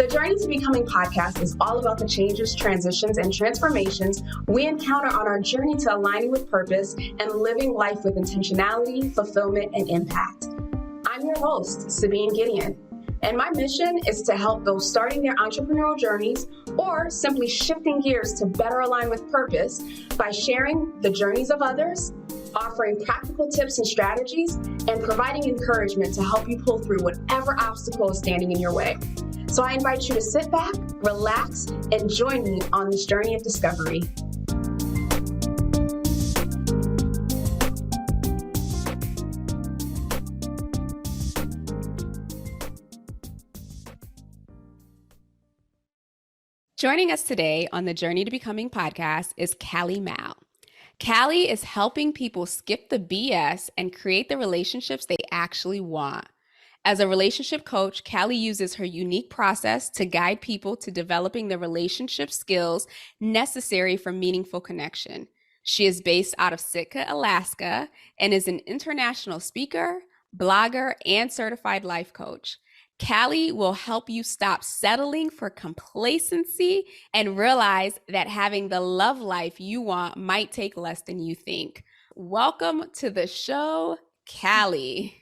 The Journey to Becoming podcast is all about the changes, transitions, and transformations we encounter on our journey to aligning with purpose and living life with intentionality, fulfillment, and impact. I'm your host, Sabine Gideon, and my mission is to help those starting their entrepreneurial journeys or simply shifting gears to better align with purpose by sharing the journeys of others, offering practical tips and strategies, and providing encouragement to help you pull through whatever obstacle is standing in your way. So I invite you to sit back, relax, and join me on this journey of discovery. Joining us today on the Journey to Becoming podcast is Cali Mau. Cali is helping people skip the BS and create the relationships they actually want. As a relationship coach, Cali uses her unique process to guide people to developing the relationship skills necessary for meaningful connection. She is based out of Sitka, Alaska, and is an international speaker, blogger, and certified life coach. Cali will help you stop settling for complacency and realize that having the love life you want might take less than you think. Welcome to the show, Cali.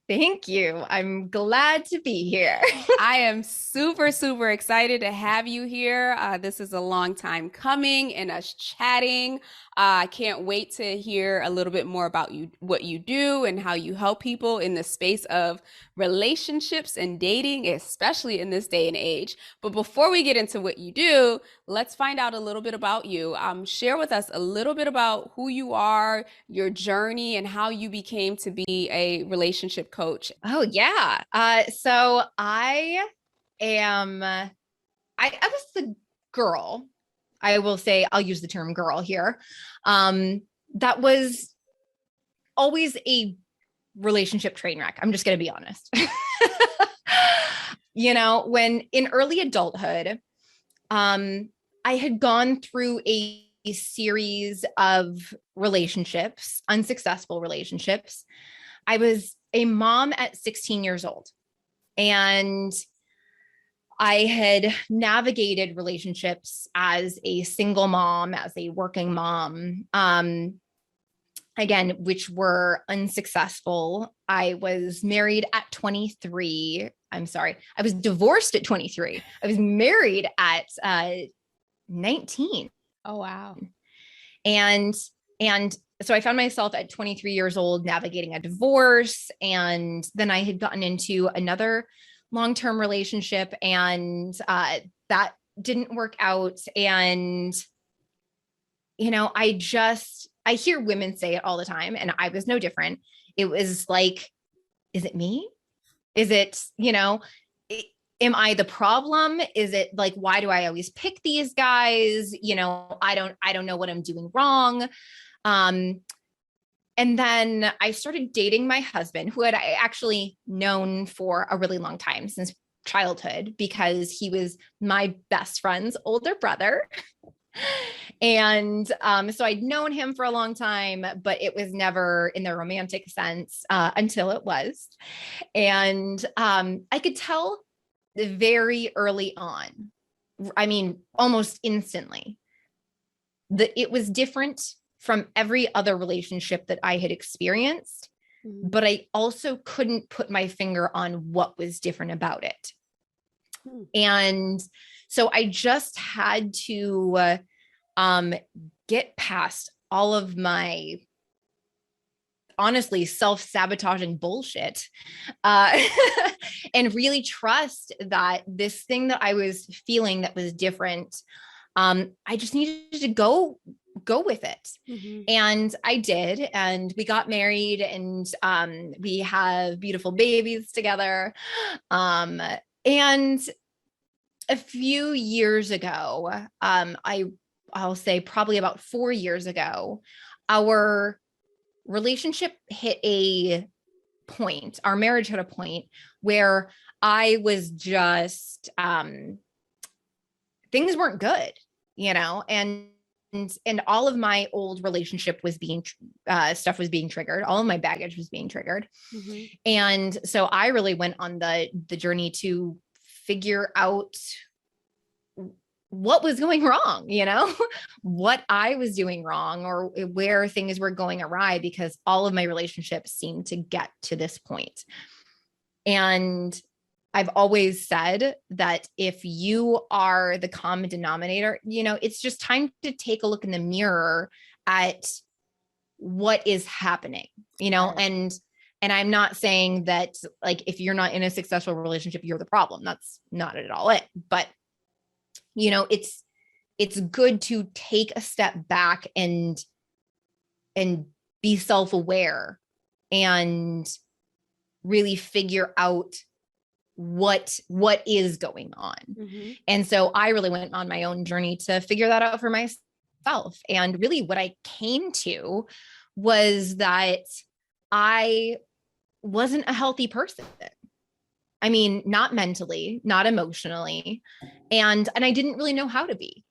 Thank you. I'm glad to be here. I am super excited to have you here. This is a long time coming and us chatting. I can't wait to hear a little bit more about you, what you do and how you help people in the space of relationships and dating, especially in this day and age. But before we get into what you do, let's find out a little bit about you. Share with us a little bit about who you are, your journey, and how you became to be a relationship coach. Oh, yeah. So I was the girl. I will say, I'll use the term girl here. That was always a relationship train wreck. I'm just going to be honest. When in early adulthood, I had gone through a series of relationships, unsuccessful relationships. I was a mom at 16 years old, and I had navigated relationships as a single mom, as a working mom, again, which were unsuccessful. I was married at 23. I'm sorry. I was divorced at 23. I was married at 19. Oh, wow. And so I found myself at 23 years old navigating a divorce. And then I had gotten into another long-term relationship, and that didn't work out. And, I hear women say it all the time, and I was no different. It was like, is it me? Is it, am I the problem? Is it like, why do I always pick these guys? I don't know what I'm doing wrong. And then I started dating my husband, who I actually known for a really long time, since childhood, because he was my best friend's older brother. And so I'd known him for a long time, but it was never in the romantic sense until it was. And I could tell very early on, I mean, almost instantly, that it was different from every other relationship that I had experienced, but I also couldn't put my finger on what was different about it. And so I just had to get past all of my, honestly, self-sabotaging bullshit, and really trust that this thing that I was feeling that was different, I just needed to go with it. Mm-hmm. And I did. And we got married, and we have beautiful babies together. And a few years ago, I'll say probably about 4 years ago, our relationship hit a point, our marriage hit a point where I was just, things weren't good, and all of my old relationship was being, stuff was being triggered. All of my baggage was being triggered. Mm-hmm. And so I really went on the journey to figure out what was going wrong, what I was doing wrong or where things were going awry, because all of my relationships seemed to get to this point. And I've always said that if you are the common denominator, it's just time to take a look in the mirror at what is happening, Right. and I'm not saying that like, if you're not in a successful relationship, you're the problem. That's not at all it, but it's good to take a step back and be self-aware and really figure out what is going on. Mm-hmm. And so I really went on my own journey to figure that out for myself. And really what I came to was that I wasn't a healthy person. I mean, not mentally, not emotionally, and I didn't really know how to be.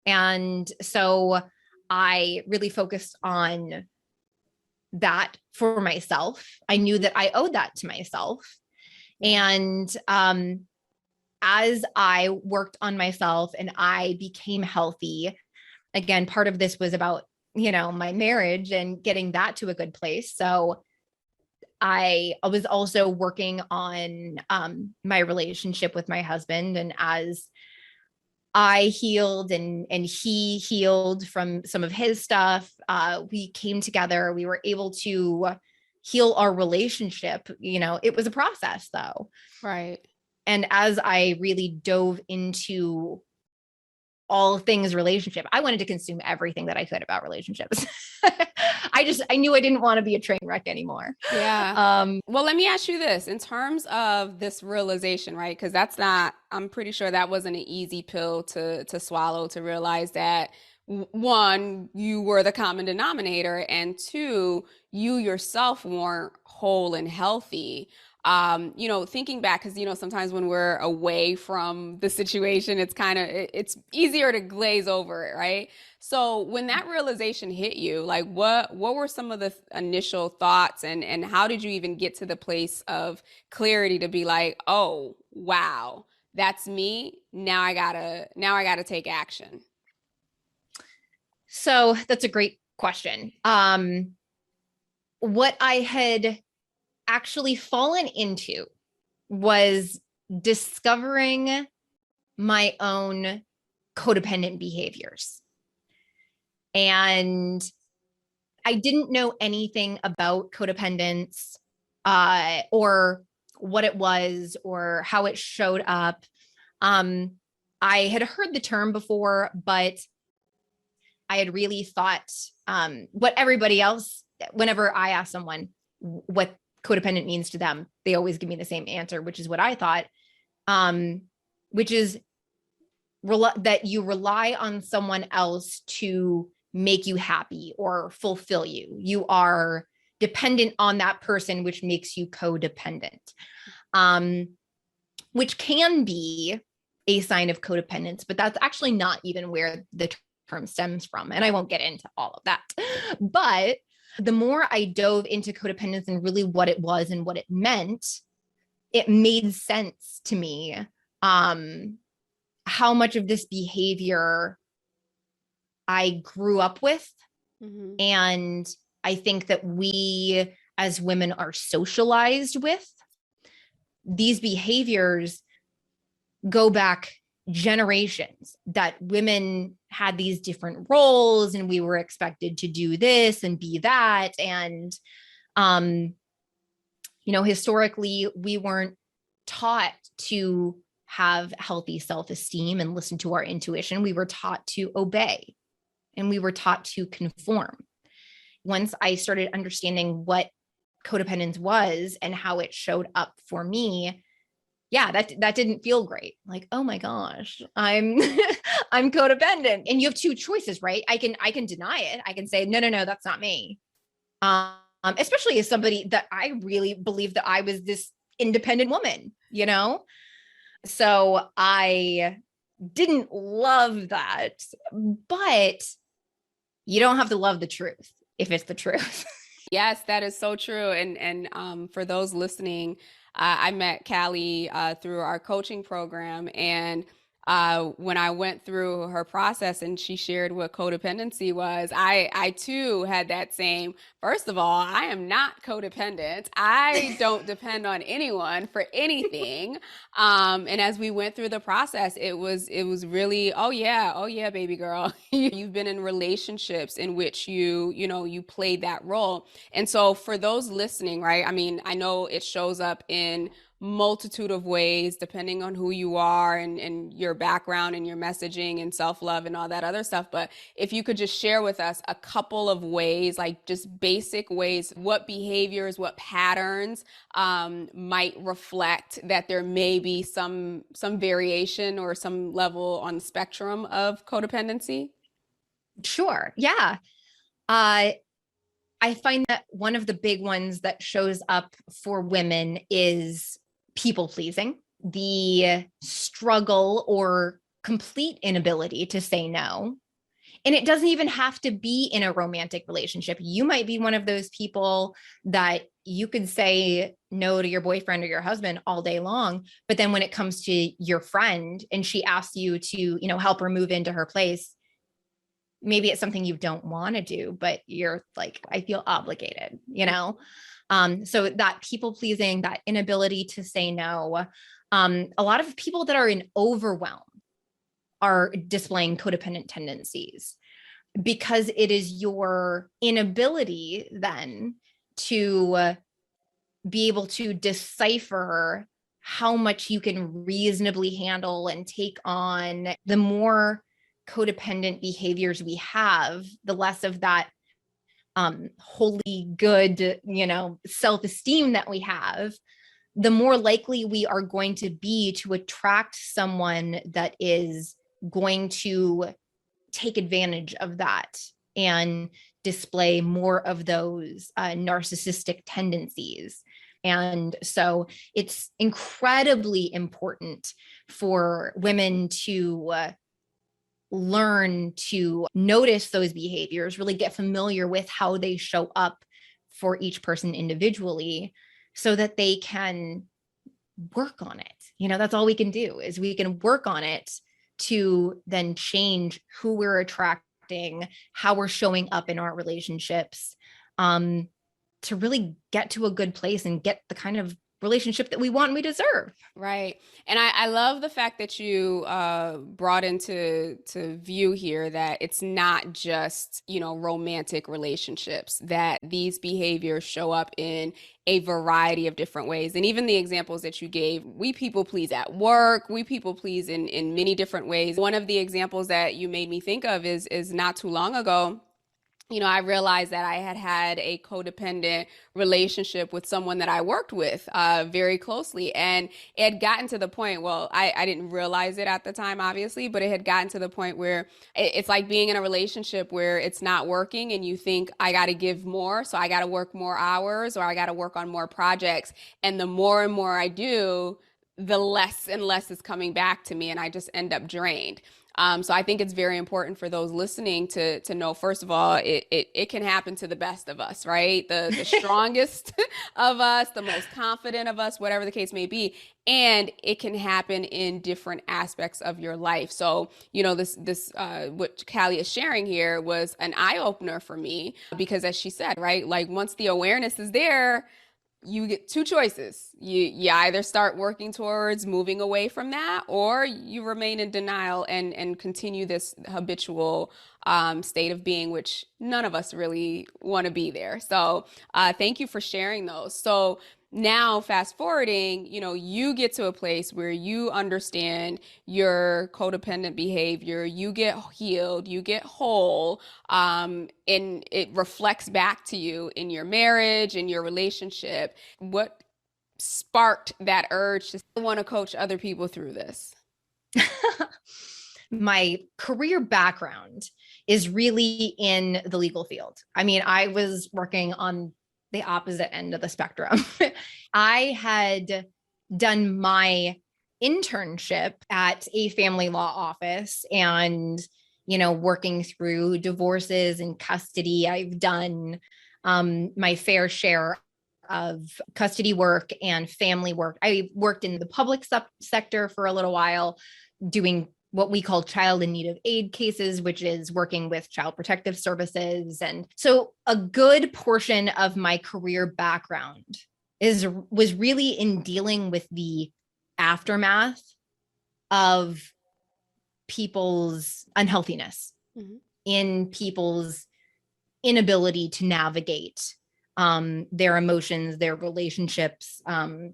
And so I really focused on that for myself. I knew that I owed that to myself. And as I worked on myself and I became healthy, again, part of this was about, my marriage and getting that to a good place. So I was also working on my relationship with my husband. And as I healed and he healed from some of his stuff, we came together, we were able to heal our relationship. It was a process though. Right. And as I really dove into all things relationship, I wanted to consume everything that I could about relationships. I knew I didn't want to be a train wreck anymore. Yeah. Well, let me ask you this in terms of this realization, right? Because I'm pretty sure that wasn't an easy pill to swallow, to realize that one, you were the common denominator, and two, you yourself weren't whole and healthy. Thinking back, because sometimes when we're away from the situation, it's easier to glaze over it, right? So when that realization hit you, like what were some of the initial thoughts, and how did you even get to the place of clarity to be like, oh wow, that's me. Now I gotta take action. So that's a great question. What I had actually fallen into was discovering my own codependent behaviors. And I didn't know anything about codependence, or what it was or how it showed up. I had heard the term before, but I had really thought what everybody else, whenever I ask someone what codependent means to them, they always give me the same answer, which is what I thought, which is that you rely on someone else to make you happy or fulfill you. You are dependent on that person, which makes you codependent, which can be a sign of codependence, but that's actually not even where the term stems from. And I won't get into all of that. But the more I dove into codependence and really what it was and what it meant, it made sense to me how much of this behavior I grew up with. Mm-hmm. And I think that we as women are socialized with. These behaviors go back generations, that women had these different roles and we were expected to do this and be that. And, historically, we weren't taught to have healthy self-esteem and listen to our intuition. We were taught to obey and we were taught to conform. Once I started understanding what codependence was and how it showed up for me, yeah, that didn't feel great. Like, oh my gosh, I'm I'm codependent. And you have two choices, right? I can deny it. I can say, no, that's not me. Especially as somebody that I really believe that I was this independent woman, So I didn't love that, but you don't have to love the truth if it's the truth. Yes, that is so true. And for those listening, I met Callie through our coaching program, and when I went through her process and she shared what codependency was, I too had that same. First of all, I am not codependent. I don't depend on anyone for anything. And as we went through the process, it was really, oh yeah, baby girl, you've been in relationships in which you played that role. And so for those listening, right? I mean, I know it shows up in multitude of ways depending on who you are and your background and your messaging and self-love and all that other stuff. But if you could just share with us a couple of ways, like just basic ways, what behaviors, what patterns might reflect that there may be some variation or some level on the spectrum of codependency. Sure. Yeah. Uh, I find that one of the big ones that shows up for women is people pleasing, the struggle or complete inability to say no. And it doesn't even have to be in a romantic relationship. You might be one of those people that you could say no to your boyfriend or your husband all day long. But then when it comes to your friend and she asks you to, help her move into her place, maybe it's something you don't want to do, but you're like, I feel obligated. So that people pleasing, that inability to say no. A lot of people that are in overwhelm are displaying codependent tendencies because it is your inability then to be able to decipher how much you can reasonably handle and take on. The more codependent behaviors we have, the less of that wholly good, self-esteem that we have, the more likely we are going to be to attract someone that is going to take advantage of that and display more of those narcissistic tendencies. And so it's incredibly important for women to learn to notice those behaviors, really get familiar with how they show up for each person individually so that they can work on it. That's all we can do is we can work on it to then change who we're attracting, how we're showing up in our relationships, to really get to a good place and get the kind of relationship that we want and we deserve. Right. And I love the fact that you brought into view here that it's not just, romantic relationships, that these behaviors show up in a variety of different ways. And even the examples that you gave, we people please at work, we people please in many different ways. One of the examples that you made me think of is not too long ago. I realized that I had a codependent relationship with someone that I worked with very closely. And it had gotten to the point, well, I didn't realize it at the time, obviously, but it had gotten to the point where it's like being in a relationship where it's not working and you think, I got to give more. So I got to work more hours or I got to work on more projects. And the more and more I do, the less and less is coming back to me and I just end up drained. So I think it's very important for those listening to know, first of all, it can happen to the best of us, right? The strongest of us, the most confident of us, whatever the case may be. And it can happen in different aspects of your life. So, this what Callie is sharing here was an eye opener for me because as she said, right, like once the awareness is there, you get two choices. You either start working towards moving away from that or you remain in denial and continue this habitual state of being, which none of us really want to be there. So thank you for sharing those. So now fast forwarding, you get to a place where you understand your codependent behavior, you get healed, you get whole, and it reflects back to you in your marriage, in your relationship. What sparked that urge to want to coach other people through this? My career background is really in the legal field. I mean, I was working on the opposite end of the spectrum. I had done my internship at a family law office and, working through divorces and custody. I've done my fair share of custody work and family work. I worked in the public sector for a little while, doing what we call child in need of aid cases, which is working with child protective services. And so a good portion of my career background was really in dealing with the aftermath of people's unhealthiness, in people's inability to navigate their emotions, their relationships,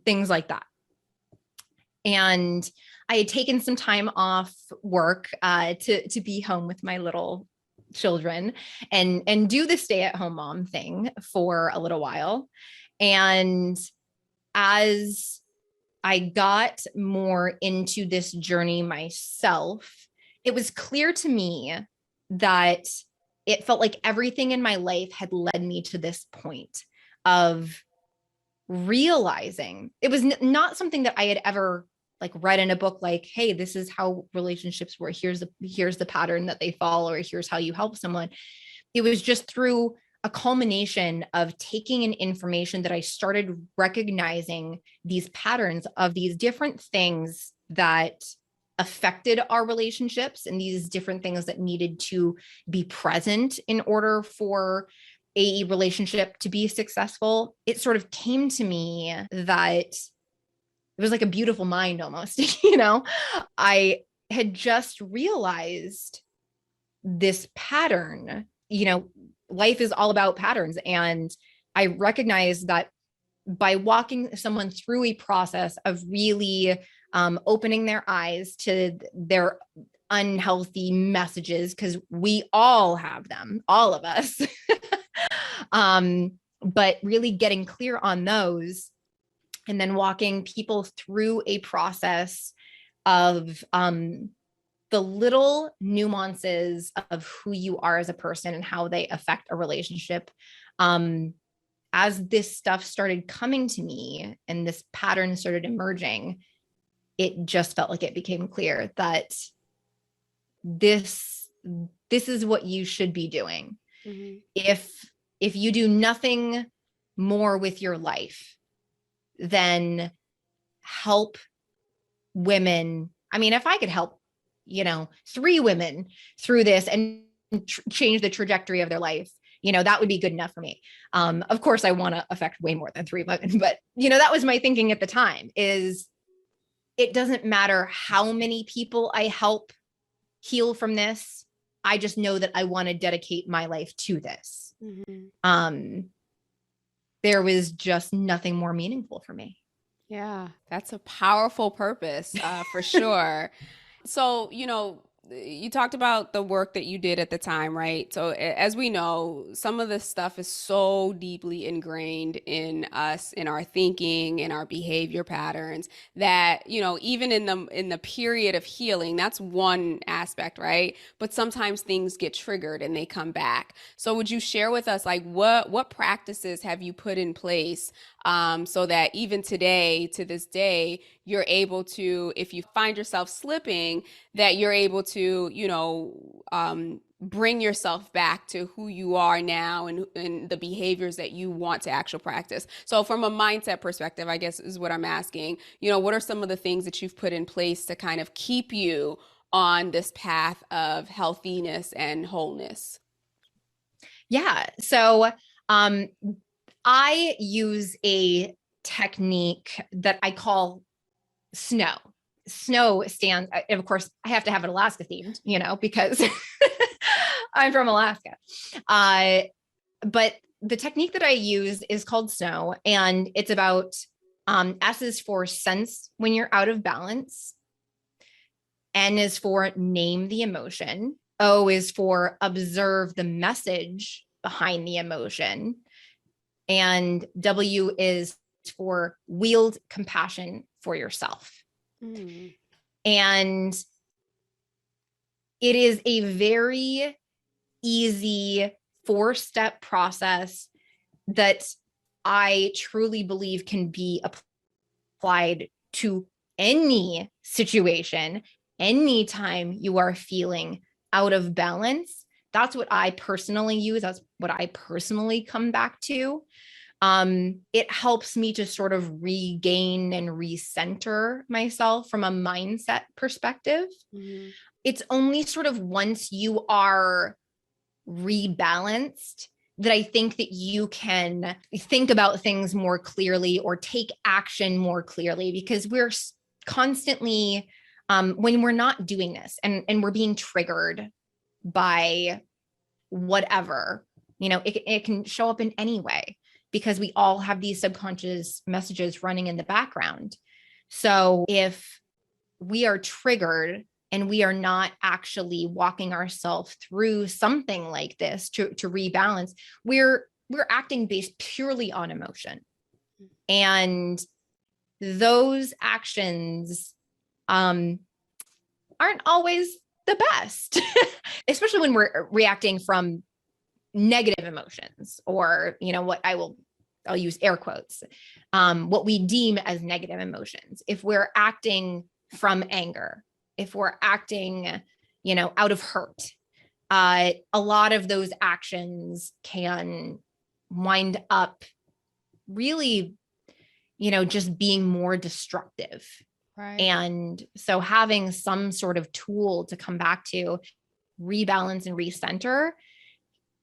things like that. And I had taken some time off work to be home with my little children and do the stay-at-home mom thing for a little while. And as I got more into this journey myself, it was clear to me that it felt like everything in my life had led me to this point of realizing it was not something that I had ever like read in a book, like, hey, this is how relationships work. Here's the pattern that they follow, or here's how you help someone. It was just through a culmination of taking in information that I started recognizing these patterns of these different things that affected our relationships and these different things that needed to be present in order for a relationship to be successful. It sort of came to me that it was like a beautiful mind almost, I had just realized this pattern, life is all about patterns. And I recognized that by walking someone through a process of really opening their eyes to their unhealthy messages, because we all have them, all of us, but really getting clear on those, and then walking people through a process of the little nuances of who you are as a person and how they affect a relationship. As this stuff started coming to me and this pattern started emerging, it just felt like it became clear that this is what you should be doing. Mm-hmm. If you do nothing more with your life than help women. I mean, if I could help, 3 women through this and change the trajectory of their life, that would be good enough for me. Of course, I want to affect way more than 3 women, but that was my thinking at the time, is it doesn't matter how many people I help heal from this. I just know that I want to dedicate my life to this. Mm-hmm. There was just nothing more meaningful for me. Yeah, that's a powerful purpose, for sure. So, you talked about the work that you did at the time, right? So as we know, some of this stuff is so deeply ingrained in us, in our thinking, in our behavior patterns, that, even in the period of healing, that's one aspect, right? But sometimes things get triggered and they come back. So would you share with us, like, what practices have you put in place so that even today, to this day, you're able to, if you find yourself slipping, that you're able to, bring yourself back to who you are now and the behaviors that you want to actually practice. So from a mindset perspective, I guess is what I'm asking, what are some of the things that you've put in place to kind of keep you on this path of healthiness and wholeness? Yeah. So I use a technique that I call SNOW. SNOW stands, and of course, I have to have it Alaska themed, because I'm from Alaska. But the technique that I use is called SNOW, and it's about S is for sense when you're out of balance. N is for name the emotion. O is for observe the message behind the emotion. And W is for wield compassion for yourself. Mm. And it is a very easy 4-step process that I truly believe can be applied to any situation, anytime you are feeling out of balance. that's what I personally use. That's what I personally come back to. It helps me to sort of regain and recenter myself from a mindset perspective. Mm-hmm. It's only sort of once you are rebalanced that I think that you can think about things more clearly or take action more clearly, because we're constantly, when we're not doing this and we're being triggered by whatever, it can show up in any way, because we all have these subconscious messages running in the background. So if we are triggered and we are not actually walking ourselves through something like this to rebalance, we're acting based purely on emotion. And those actions aren't always the best, especially when we're reacting from negative emotions, or, what I'll use air quotes, what we deem as negative emotions. If we're acting from anger, if we're acting, out of hurt, a lot of those actions can wind up really, just being more destructive. Right. And so having some sort of tool to come back to, rebalance and recenter,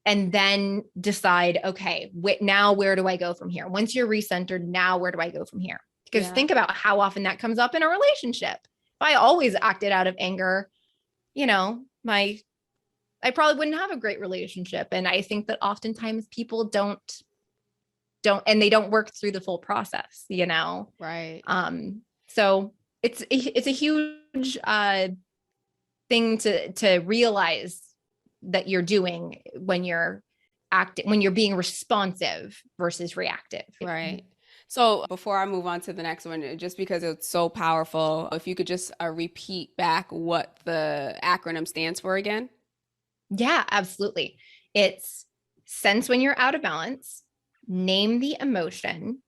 and then decide, okay, now where do I go from here? Once you're recentered, now where do I go from here? Because think about how often that comes up in a relationship. If I always acted out of anger, I probably wouldn't have a great relationship. And I think that oftentimes people don't, and they don't work through the full process, Right. So it's a huge thing to realize that you're doing when you're being responsive versus reactive. Right. So before I move on to the next one, just because it's so powerful, if you could just repeat back what the acronym stands for again. Yeah, absolutely. It's sense when you're out of balance, name the emotion,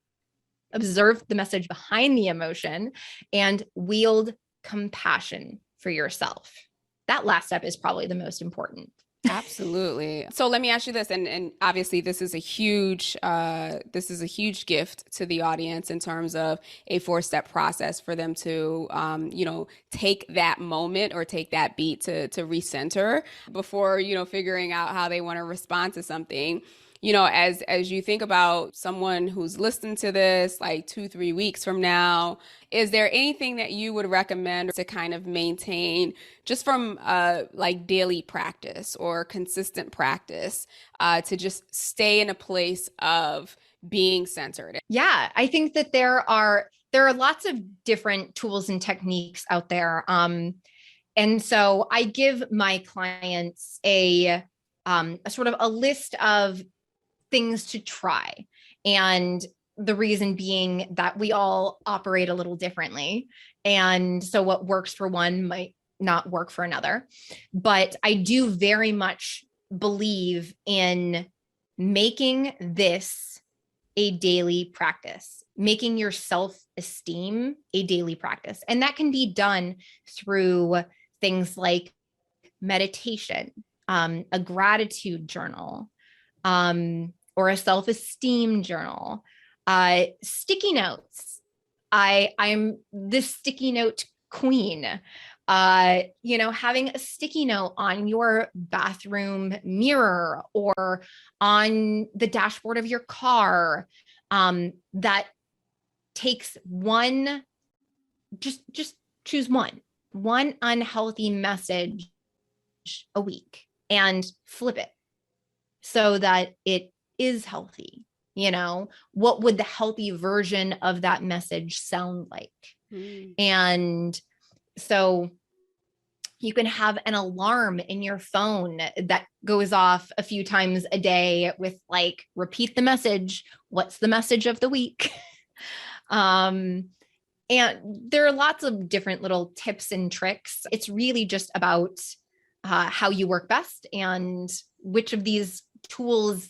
observe the message behind the emotion, and wield compassion for yourself. That last step is probably the most important. Absolutely. So let me ask you this, and obviously this is a huge gift to the audience in terms of a 4-step process for them to, take that moment or take that beat to recenter before, figuring out how they want to respond to something. As you think about someone who's listened to this like 2-3 weeks from now, is there anything that you would recommend to kind of maintain just from like daily practice or consistent practice to just stay in a place of being centered? Yeah, I think that there are lots of different tools and techniques out there. And so I give my clients a sort of a list of things to try. And the reason being that we all operate a little differently. And so what works for one might not work for another. But I do very much believe in making this a daily practice, making your self-esteem a daily practice. And that can be done through things like meditation, a gratitude journal, or a self-esteem journal, sticky notes. I'm the sticky note queen. Having a sticky note on your bathroom mirror or on the dashboard of your car, that takes one, just choose one unhealthy message a week and flip it so that it is healthy. What would the healthy version of that message sound like? And so you can have an alarm in your phone that goes off a few times a day with like, repeat the message. What's the message of the week? And there are lots of different little tips and tricks. It's really just about how you work best and which of these tools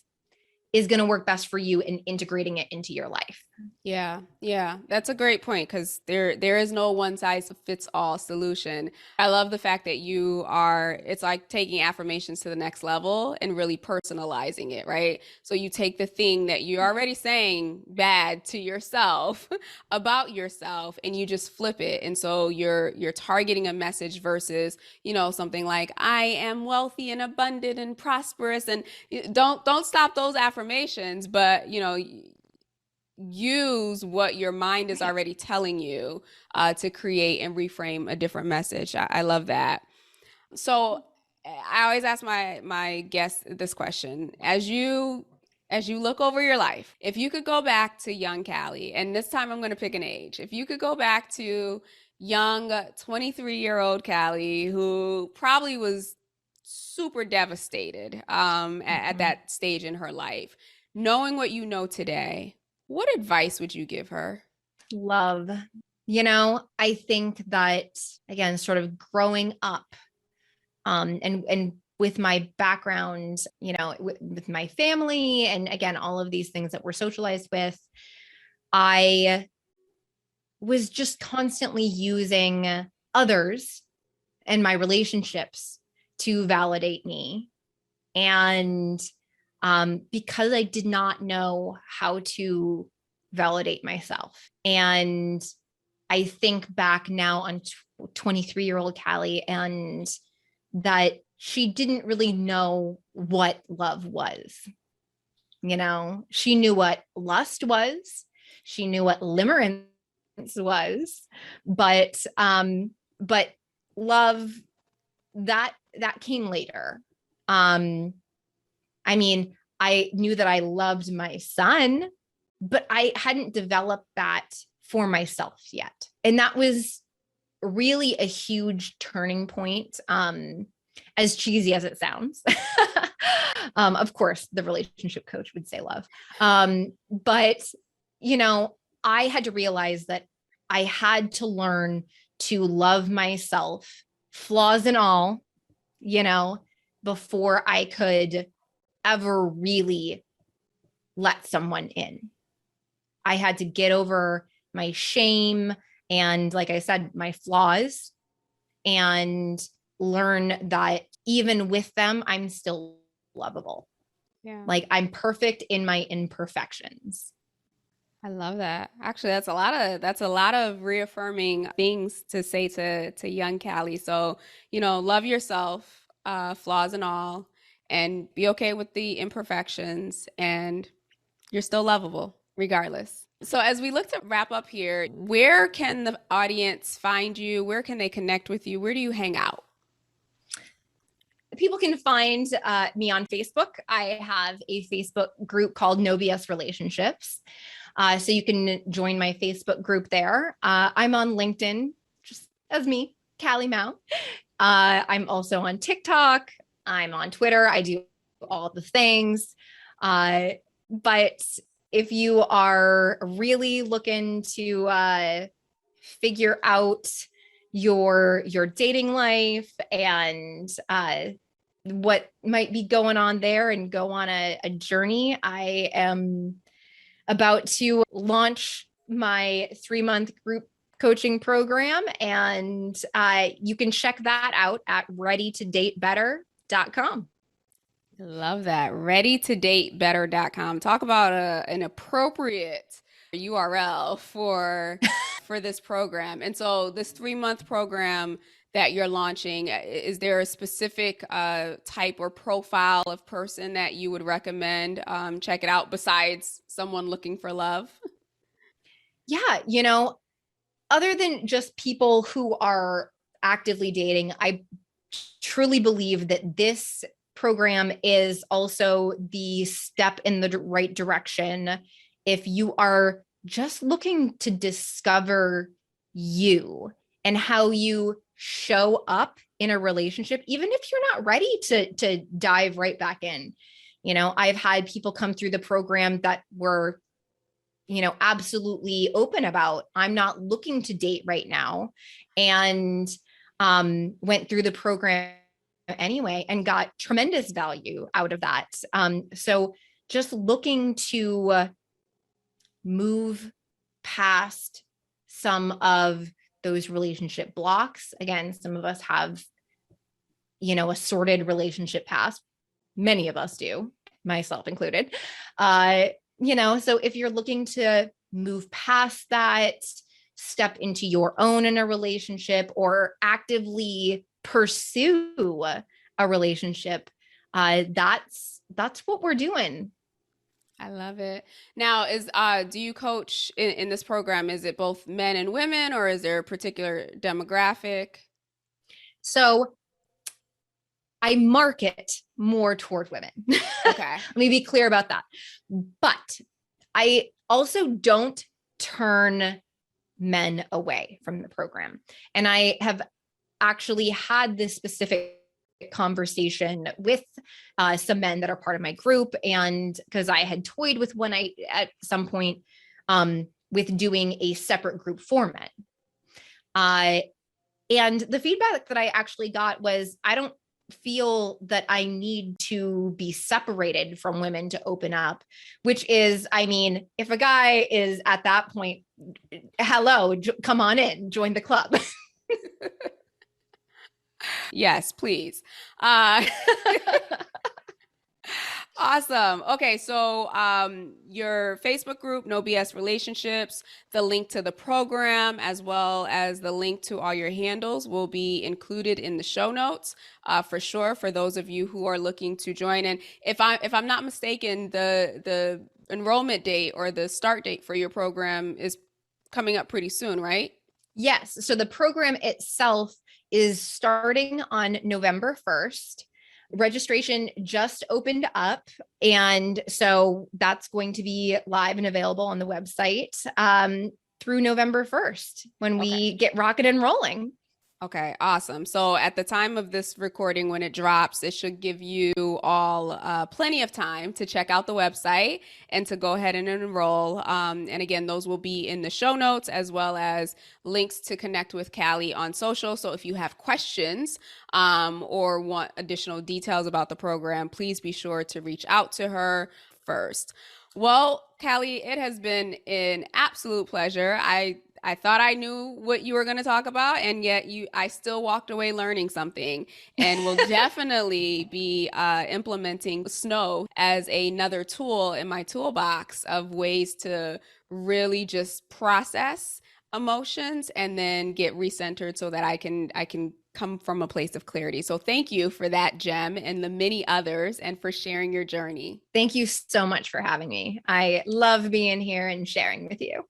is going to work best for you in integrating it into your life. Yeah, yeah, that's a great point because there is no one size fits all solution. I love the fact that it's like taking affirmations to the next level and really personalizing it, right? So you take the thing that you're already saying bad to yourself about yourself and you just flip it. And so you're targeting a message versus, something like I am wealthy and abundant and prosperous, and don't stop those affirmations, but use what your mind is Right. already telling you to create and reframe a different message. I love that. So I always ask my guests this question: as you look over your life, if you could go back to young Callie, and this time I'm going to pick an age, if you could go back to young 23-year-old Callie who probably was super devastated at Mhm. that stage in her life, knowing what you know today, what advice would you give her? Love. I think that again, sort of growing up, and with my background, with my family, and again, all of these things that we're socialized with, I was just constantly using others and my relationships to validate me. And because I did not know how to validate myself. And I think back now on 23-year-old Callie, and that she didn't really know what love was. She knew what lust was. She knew what limerence was, but love, that came later. Um, I mean, I knew that I loved my son, but I hadn't developed that for myself yet. And that was really a huge turning point. As cheesy as it sounds. Of course, the relationship coach would say love. But, you know, I had to realize that I had to learn to love myself, flaws and all, you know, before I could ever really let someone in. I had to get over my shame and, like I said, my flaws, and learn that even with them, I'm still lovable. Yeah. Like I'm perfect in my imperfections. I love that. Actually, that's a lot of reaffirming things to say to young Callie. So, love yourself, flaws and all, and be okay with the imperfections, and you're still lovable regardless. So, as we look to wrap up here, where can the audience find you? Where can they connect with you? Where do you hang out? People can find me on Facebook. I have a Facebook group called No BS Relationships. So you can join my Facebook group there. I'm on LinkedIn, just as me, Cali Mau. I'm also on TikTok. I'm on Twitter. I do all the things. But if you are really looking to figure out your dating life and what might be going on there, and go on a journey, I am about to launch my 3-month group coaching program. And you can check that out at readytodatebetter.com. Love that. Readytodatebetter.com. Talk about an appropriate URL for this program. And so this 3-month program that you're launching, is there a specific type or profile of person that you would recommend check it out besides someone looking for love? Yeah, other than just people who are actively dating, I truly believe that this program is also the step in the right direction if you are just looking to discover you and how you show up in a relationship, even if you're not ready to dive right back in. I've had people come through the program that were absolutely open about, I'm not looking to date right now, and went through the program anyway and got tremendous value out of that. So just looking to move past some of those relationship blocks. Again, some of us have, a sordid relationship past. Many of us do, myself included. So if you're looking to move past that, step into your own in a relationship, or actively pursue a relationship, that's what we're doing. I love it. Now, do you coach in this program? Is it both men and women, or is there a particular demographic? So I market more toward women. Okay. Let me be clear about that. But I also don't turn men away from the program. And I have actually had this specific conversation with some men that are part of my group. And because I had toyed with one at some point with doing a separate group for men. And the feedback that I actually got was, I don't feel that I need to be separated from women to open up, which is, if a guy is at that point, hello, come on in, join the club. Yes, please. Awesome. Okay, so your Facebook group, No BS Relationships, the link to the program, as well as the link to all your handles will be included in the show notes for sure, for those of you who are looking to join. And if I'm not mistaken, the enrollment date or the start date for your program is coming up pretty soon, right? Yes. So the program itself is starting on November 1st. Registration just opened up. And so that's going to be live and available on the website through November 1st when we get rocking and rolling. Okay, awesome. So at the time of this recording, when it drops, it should give you all plenty of time to check out the website and to go ahead and enroll. And again, those will be in the show notes, as well as links to connect with Cali on social. So if you have questions or want additional details about the program, please be sure to reach out to her first. Well, Cali, it has been an absolute pleasure. I thought I knew what you were going to talk about, and yet I still walked away learning something, and will definitely be implementing snow as another tool in my toolbox of ways to really just process emotions and then get recentered so that I can come from a place of clarity. So thank you for that gem and the many others, and for sharing your journey. Thank you so much for having me. I love being here and sharing with you.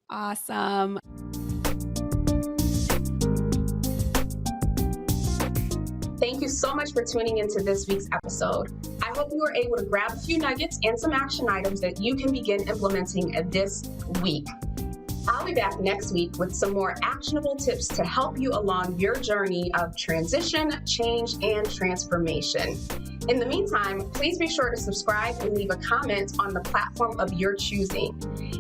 Awesome. Thank you so much for tuning into this week's episode. I hope you were able to grab a few nuggets and some action items that you can begin implementing this week. I'll be back next week with some more actionable tips to help you along your journey of transition, change, and transformation. In the meantime, please be sure to subscribe and leave a comment on the platform of your choosing.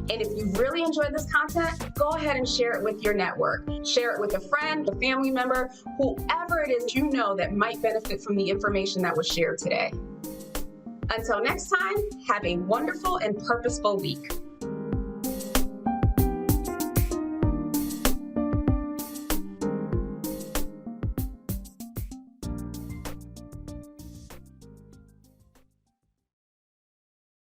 And if you really enjoyed this content, go ahead and share it with your network. Share it with a friend, a family member, whoever it is you know that might benefit from the information that was shared today. Until next time, have a wonderful and purposeful week.